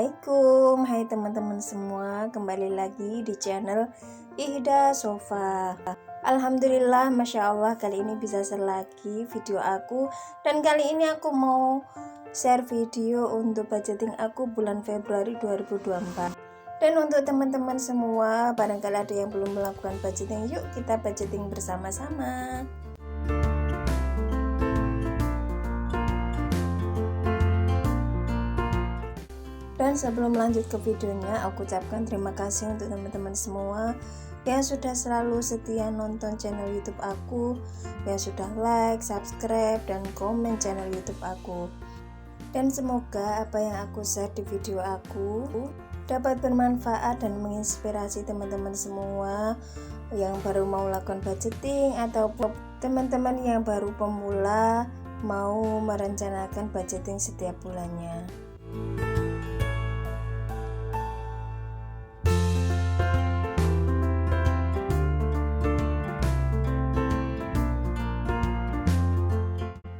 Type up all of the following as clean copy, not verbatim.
Assalamualaikum, hai teman-teman semua, kembali lagi di channel Ihda Sofa. Alhamdulillah, Masya Allah, kali ini bisa share lagi video aku. Dan kali ini aku mau share video untuk budgeting aku bulan Februari 2024. Dan untuk teman-teman semua, barangkali ada yang belum melakukan budgeting, yuk kita budgeting bersama-sama. Dan sebelum lanjut ke videonya, aku ucapkan terima kasih untuk teman-teman semua yang sudah selalu setia nonton channel YouTube aku, yang sudah like, subscribe, dan komen channel YouTube aku. Dan semoga apa yang aku share di video aku dapat bermanfaat dan menginspirasi teman-teman semua yang baru mau lakukan budgeting atau teman-teman yang baru pemula mau merencanakan budgeting setiap bulannya.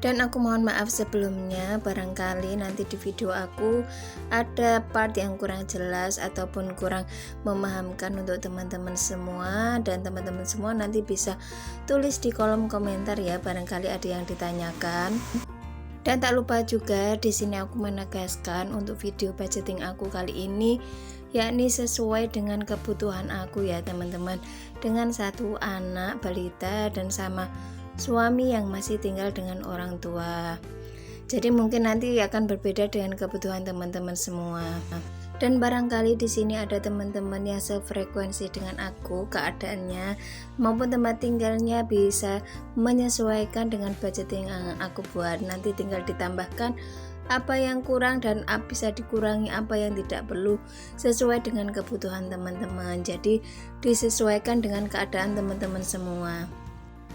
Dan aku mohon maaf sebelumnya, barangkali nanti di video aku ada part yang kurang jelas ataupun kurang memahamkan untuk teman-teman semua, dan teman-teman semua nanti bisa tulis di kolom komentar ya, barangkali ada yang ditanyakan. Dan tak lupa juga di sini aku menegaskan untuk video budgeting aku kali ini yakni sesuai dengan kebutuhan aku ya teman-teman, dengan satu anak balita dan sama suami yang masih tinggal dengan orang tua. Jadi mungkin nanti akan berbeda dengan kebutuhan teman-teman semua. Dan barangkali di sini ada teman-teman yang sefrekuensi dengan aku keadaannya maupun tempat tinggalnya bisa menyesuaikan dengan budgeting yang aku buat. Nanti tinggal ditambahkan apa yang kurang dan bisa dikurangi apa yang tidak perlu sesuai dengan kebutuhan teman-teman. Jadi disesuaikan dengan keadaan teman-teman semua.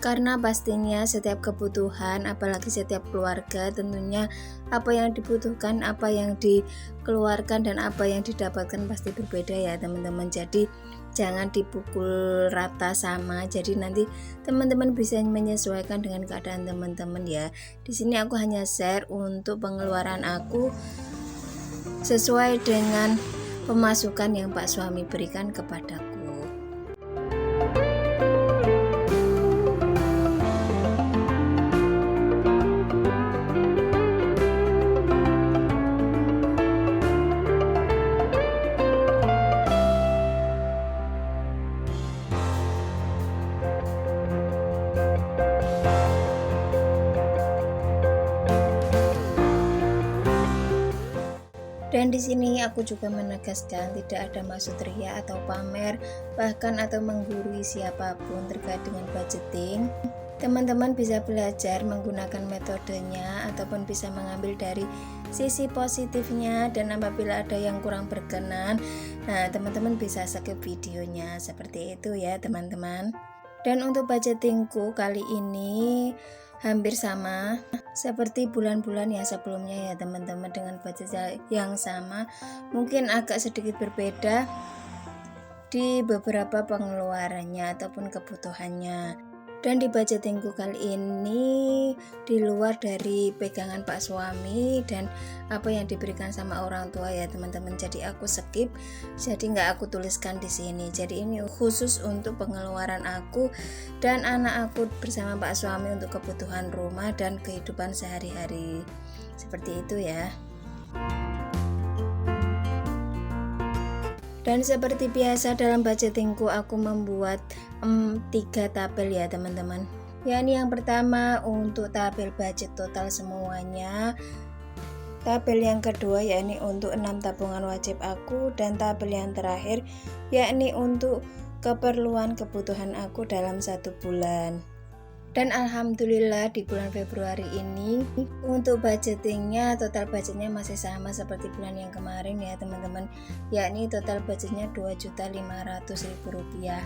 Karena pastinya setiap kebutuhan, apalagi setiap keluarga, tentunya apa yang dibutuhkan, apa yang dikeluarkan, dan apa yang didapatkan pasti berbeda ya teman-teman. Jadi jangan dipukul rata sama. Jadi nanti teman-teman bisa menyesuaikan dengan keadaan teman-teman ya. Di sini aku hanya share untuk pengeluaran aku sesuai dengan pemasukan yang Pak suami berikan kepadaku. Dan di sini aku juga menegaskan tidak ada maksud ria atau pamer, bahkan atau menggurui siapapun terkait dengan budgeting. Teman-teman bisa belajar menggunakan metodenya ataupun bisa mengambil dari sisi positifnya, dan apabila ada yang kurang berkenan, nah teman-teman bisa skip videonya, seperti itu ya teman-teman. Dan untuk budgetingku kali ini hampir sama seperti bulan-bulan yang sebelumnya ya teman-teman, dengan budget yang sama, mungkin agak sedikit berbeda di beberapa pengeluarannya ataupun kebutuhannya. Dan di budgetingku kali ini di luar dari pegangan Pak suami dan apa yang diberikan sama orang tua ya teman-teman, jadi aku skip, jadi nggak aku tuliskan di sini. Jadi ini khusus untuk pengeluaran aku dan anak aku bersama Pak suami untuk kebutuhan rumah dan kehidupan sehari-hari, seperti itu ya. Dan seperti biasa dalam budgetingku aku membuat 3 tabel ya teman-teman. Yakni yang pertama untuk tabel budget total semuanya, tabel yang kedua yakni untuk 6 tabungan wajib aku, dan tabel yang terakhir yakni untuk keperluan kebutuhan aku dalam 1 bulan. Dan alhamdulillah di bulan Februari ini untuk budgetingnya, total budgetnya masih sama seperti bulan yang kemarin ya teman-teman, yakni total budgetnya Rp2.500.000.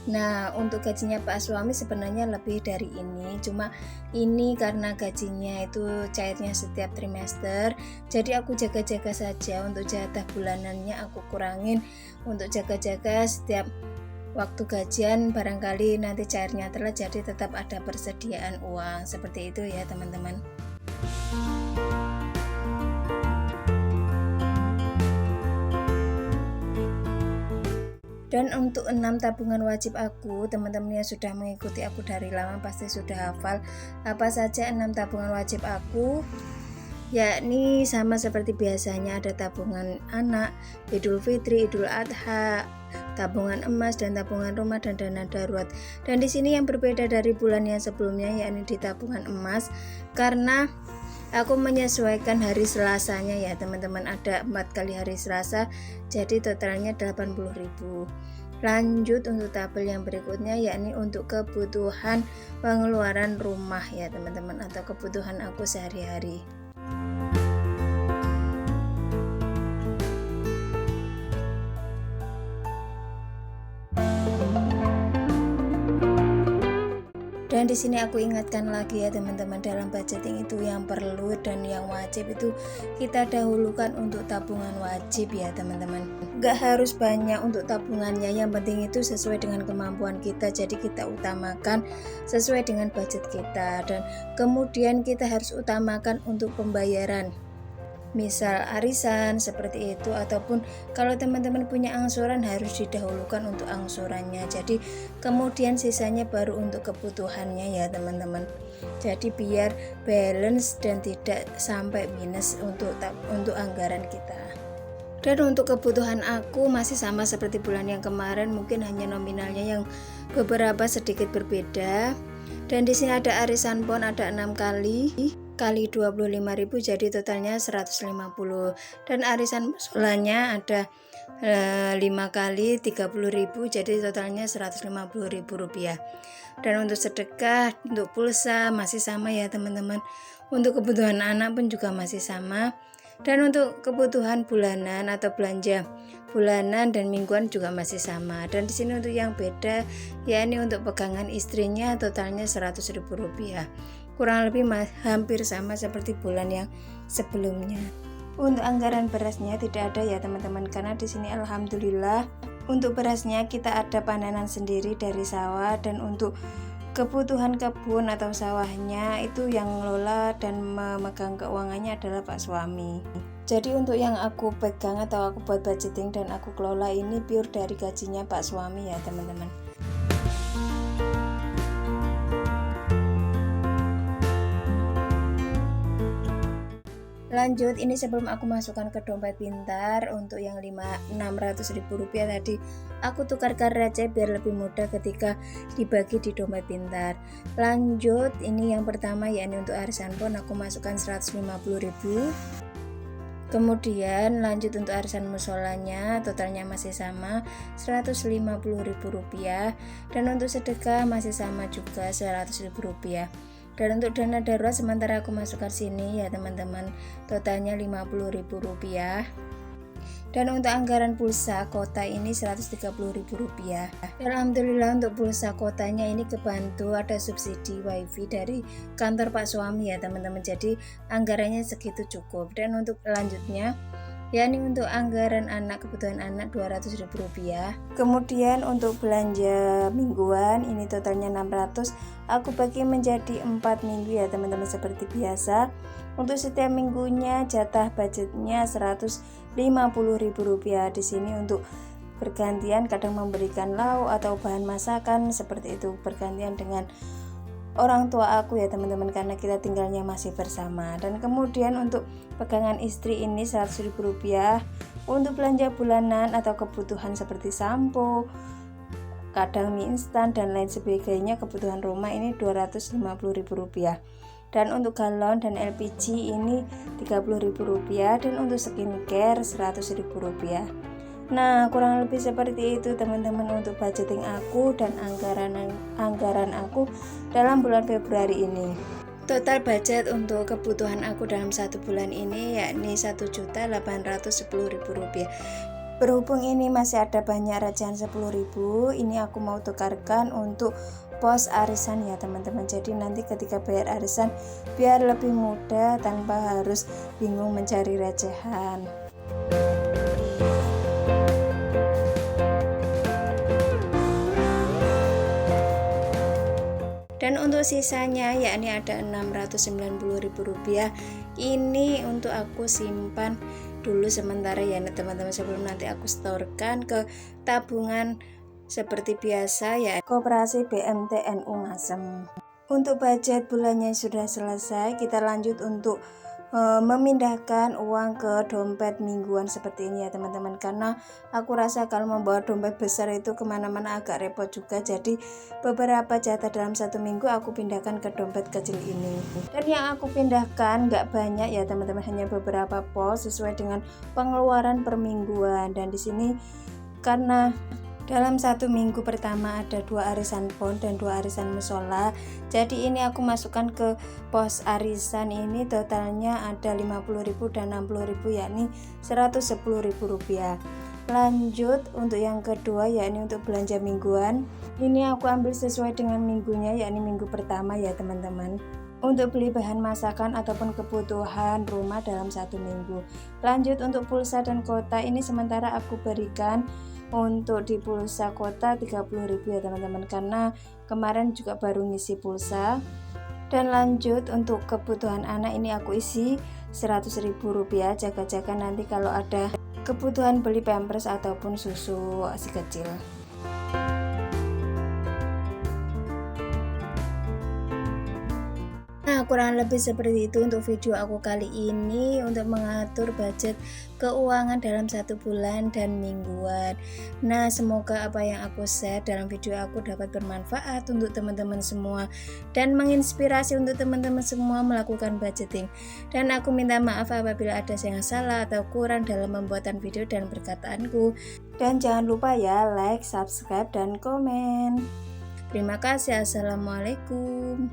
Nah untuk gajinya Pak suami sebenarnya lebih dari ini, cuma ini karena gajinya itu cairnya setiap trimester, jadi aku jaga-jaga saja. Untuk jatah bulanannya aku kurangin untuk jaga-jaga setiap waktu gajian, barangkali nanti cairnya telat, jadi tetap ada persediaan uang, seperti itu ya teman-teman. Dan untuk 6 tabungan wajib aku, teman-teman yang sudah mengikuti aku dari lama pasti sudah hafal apa saja 6 tabungan wajib aku, yakni sama seperti biasanya ada tabungan anak, Idul Fitri, Idul Adha, tabungan emas dan tabungan rumah dan dana darurat. Dan di sini yang berbeda dari bulan yang sebelumnya yakni di tabungan emas, karena aku menyesuaikan hari Selasanya ya teman-teman, ada 4 kali hari Selasa, jadi totalnya 80.000. Lanjut untuk tabel yang berikutnya, yakni untuk kebutuhan pengeluaran rumah ya teman-teman, atau kebutuhan aku sehari-hari. Dan di sini aku ingatkan lagi ya teman-teman, dalam budgeting itu yang perlu dan yang wajib itu kita dahulukan untuk tabungan wajib ya teman-teman. Gak harus banyak untuk tabungannya, yang penting itu sesuai dengan kemampuan kita, jadi kita utamakan sesuai dengan budget kita. Dan kemudian kita harus utamakan untuk pembayaran, misal arisan seperti itu, ataupun kalau teman-teman punya angsuran harus didahulukan untuk angsurannya, jadi kemudian sisanya baru untuk kebutuhannya ya teman-teman. Jadi biar balance dan tidak sampai minus untuk anggaran kita. Dan untuk kebutuhan aku masih sama seperti bulan yang kemarin, mungkin hanya nominalnya yang beberapa sedikit berbeda. Dan di sini ada arisan pon, ada 6 kali 25.000, jadi totalnya 150. Dan arisan musolanya ada 5 kali 30.000, jadi totalnya 150.000 rupiah. Dan untuk sedekah, untuk pulsa masih sama ya teman-teman. Untuk kebutuhan anak pun juga masih sama. Dan untuk kebutuhan bulanan atau belanja bulanan dan mingguan juga masih sama. Dan di sini untuk yang beda, yakni untuk pegangan istrinya totalnya 100.000 rupiah. Kurang lebih hampir sama seperti bulan yang sebelumnya. Untuk anggaran berasnya tidak ada ya teman-teman, karena di sini alhamdulillah untuk berasnya kita ada panenan sendiri dari sawah, dan untuk kebutuhan kebun atau sawahnya itu yang ngelola dan memegang keuangannya adalah Pak suami. Jadi untuk yang aku pegang atau aku buat budgeting dan aku kelola ini pure dari gajinya Pak suami ya teman-teman. Lanjut, ini sebelum aku masukkan ke dompet pintar, untuk yang 600.000 rupiah tadi aku tukarkan receh biar lebih mudah ketika dibagi di dompet pintar. Lanjut, ini yang pertama yakni untuk arisan pon aku masukkan 150.000. Kemudian lanjut untuk arisan musolanya totalnya masih sama 150.000 rupiah, dan untuk sedekah masih sama juga 100.000 rupiah. Dan untuk dana darurat sementara aku masukkan sini ya teman-teman, totalnya 50.000 rupiah. Dan untuk anggaran pulsa kota ini 130.000 rupiah. Alhamdulillah untuk pulsa kotanya ini kebantu ada subsidi wifi dari kantor Pak suami ya teman-teman, jadi anggarannya segitu cukup. Dan untuk lanjutnya, yakni untuk anggaran anak, kebutuhan anak 200.000 rupiah. Kemudian untuk belanja mingguan ini totalnya 600, aku bagi menjadi 4 minggu ya teman-teman seperti biasa. Untuk setiap minggunya jatah budgetnya 150.000 rupiah. Di sini untuk bergantian kadang memberikan lauk atau bahan masakan seperti itu, bergantian dengan orang tua aku ya teman-teman, karena kita tinggalnya masih bersama. Dan kemudian untuk pegangan istri ini 100.000 rupiah. Untuk belanja bulanan atau kebutuhan seperti sampo, kadang mie instan dan lain sebagainya, kebutuhan rumah ini 250.000 rupiah. Dan untuk galon dan LPG ini 30.000 rupiah, dan untuk skincare 100.000 rupiah. Nah, kurang lebih seperti itu teman-teman untuk budgeting aku dan anggaran aku dalam bulan Februari ini. Total budget untuk kebutuhan aku dalam 1 bulan ini yakni 1.810.000 rupiah. Berhubung ini masih ada banyak recehan 10.000, ini aku mau tukarkan untuk pos arisan ya teman-teman. Jadi nanti ketika bayar arisan biar lebih mudah tanpa harus bingung mencari recehan. Dan untuk sisanya yakni ada 690.000 rupiah, ini untuk aku simpan dulu sementara ya teman-teman, sebelum nanti aku setorkan ke tabungan seperti biasa ya, Koperasi BMTNU Ngasem. Untuk budget bulannya sudah selesai, kita lanjut untuk memindahkan uang ke dompet mingguan seperti ini ya teman-teman, karena aku rasa kalau membawa dompet besar itu kemana-mana agak repot juga, jadi beberapa jatah dalam satu minggu aku pindahkan ke dompet kecil ini. Dan yang aku pindahkan nggak banyak ya teman-teman, hanya beberapa pos sesuai dengan pengeluaran per mingguan. Dan di sini karena dalam satu minggu pertama ada 2 arisan pon dan 2 arisan musola, jadi ini aku masukkan ke pos arisan ini totalnya ada 50.000 dan 60.000, yakni 110.000 rupiah. Lanjut untuk yang kedua, yakni untuk belanja mingguan, ini aku ambil sesuai dengan minggunya, yakni minggu pertama ya teman-teman, untuk beli bahan masakan ataupun kebutuhan rumah dalam satu minggu. Lanjut untuk pulsa dan kuota, ini sementara aku berikan untuk di pulsa kuota 30.000 ya teman-teman, karena kemarin juga baru ngisi pulsa. Dan lanjut untuk kebutuhan anak, ini aku isi 100.000 rupiah, jaga-jaga nanti kalau ada kebutuhan beli pampers ataupun susu si kecil. Nah, kurang lebih seperti itu untuk video aku kali ini untuk mengatur budget keuangan dalam satu bulan dan mingguan. Nah, semoga apa yang aku share dalam video aku dapat bermanfaat untuk teman-teman semua dan menginspirasi untuk teman-teman semua melakukan budgeting. Dan aku minta maaf apabila ada yang salah atau kurang dalam pembuatan video dan perkataanku. Dan jangan lupa ya like, subscribe, dan komen. Terima kasih. Assalamualaikum.